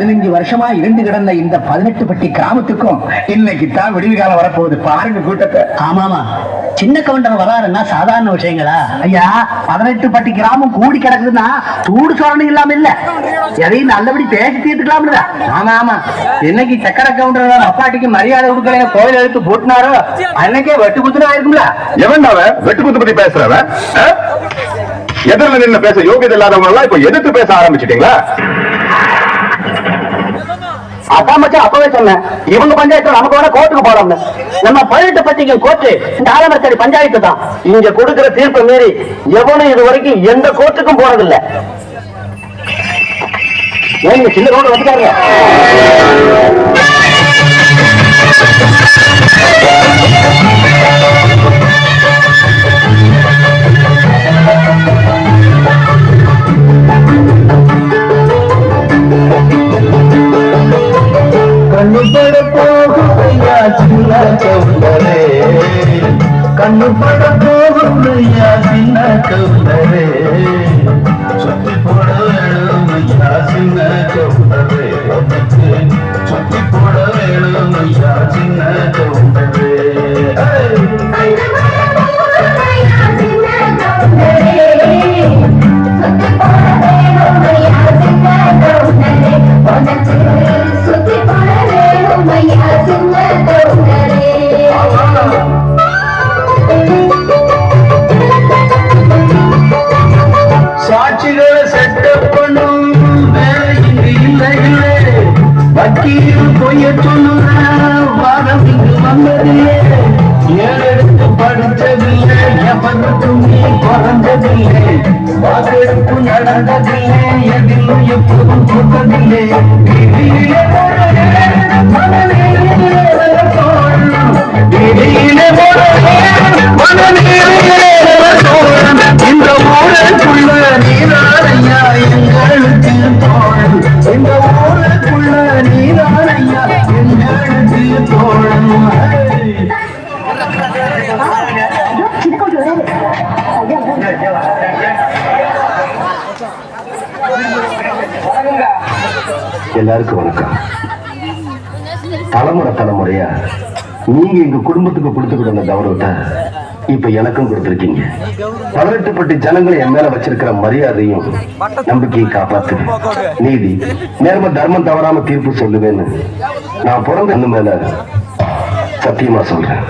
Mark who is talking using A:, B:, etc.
A: 15 வருஷமா இருந்து கிடந்த இந்த 18 பட்டி கிராமத்துக்கும் இன்னைக்கு தான் விடுவி காலம் வரப்போகுது. பாருங்க கூட்டத்தை.
B: ஆமாமா, சின்ன கவுண்டர் வராருன்னா சாதாரண விஷயங்களா
A: ஐயா? 18 பட்டி கிராமம் கூடி கிடக்குதுன்னா சூடு சொரணை இல்லாம இல்ல, எதையும் நல்லபடி பேசி தீர்த்துக்கலாம்ல.
B: ஆமா ஆமா, இன்னைக்கு சக்கர கவுண்டர் அப்பாட்டிக்கு மரியாதை கொடுக்கல கோயில் எடுத்து போட்டுனாரோ அன்னைக்கே வெட்டு குத்துனா இருக்கும்ல.
C: எவன் வெட்டு குத்து பத்தி பேசுறவன்? எதிரில் நின்று பேச யோகியதை இல்லாதவங்க எல்லாம் இப்ப எதிர்த்து பேச ஆரம்பிச்சிட்டீங்களா?
B: அதான் மச்சான் அப்பவே சொன்னேன், இவங்க பஞ்சாயத்து நமக்கு வேணா கோர்ட்டுக்கு போறோம்னு. நம்ம 18 பட்டிக்கு கோர்ட்டு இந்த ஆலமரத்தடி பஞ்சாயத்து தான். இங்க கொடுக்கிற தீர்ப்பை மீறி எவனும் இது வரைக்கும் எந்த கோர்ட்டுக்கும் போறதில்லை. ஏன் சின்ன ரோடு வந்துட்டாங்க?
D: கண்ணுபட போகுமையா சின்ன கவுண்டரே, கண்ணுபட போகுமையா சின்ன கவுண்டரே, சுத்தி போட வேணுமையா சின்ன கவுண்டரே, சுத்தி போட வேணுமையா சின்ன கவுண்டரே. சாட்சிகளை செட்டப் பண்ணும் வேலை இங்கு இல்லை இல்லை, வக்கீல் பொய்ய சொல்லுற வாதம் இங்கு வந்ததில்லை, ஏறெடுத்து படித்ததில்லை, எவனுக்கும் நீ குறைஞ்சதில்லை, வாக்கெடுப்பு நடந்ததில்லை, எதிலும் எப்போதும் கொடுத்ததில்லை. இந்த ஊருக்குள்ள நீரானையா எங்களுக்கு தோழன், இந்த ஊருக்குள்ள நீரானையா எங்களுக்கு தோழன்.
C: எல்லாருக்கும் வணக்கம். தலைமுறையா நீங்க எங்க குடும்பத்துக்கு கொடுத்துக்கிட்ட கௌரவத்தை இப்ப எனக்கும் கொடுத்திருக்கீங்க. 18 பட்டி ஜனங்களை என் மேல வச்சிருக்கிற மரியாதையும் நம்பிக்கையை காப்பாத்து, நீதி நேர்ம தர்மம் தவறாம தீர்ப்பு சொல்லுவேன்னு நான் பிறந்த மேல சத்தியமா சொல்றேன்.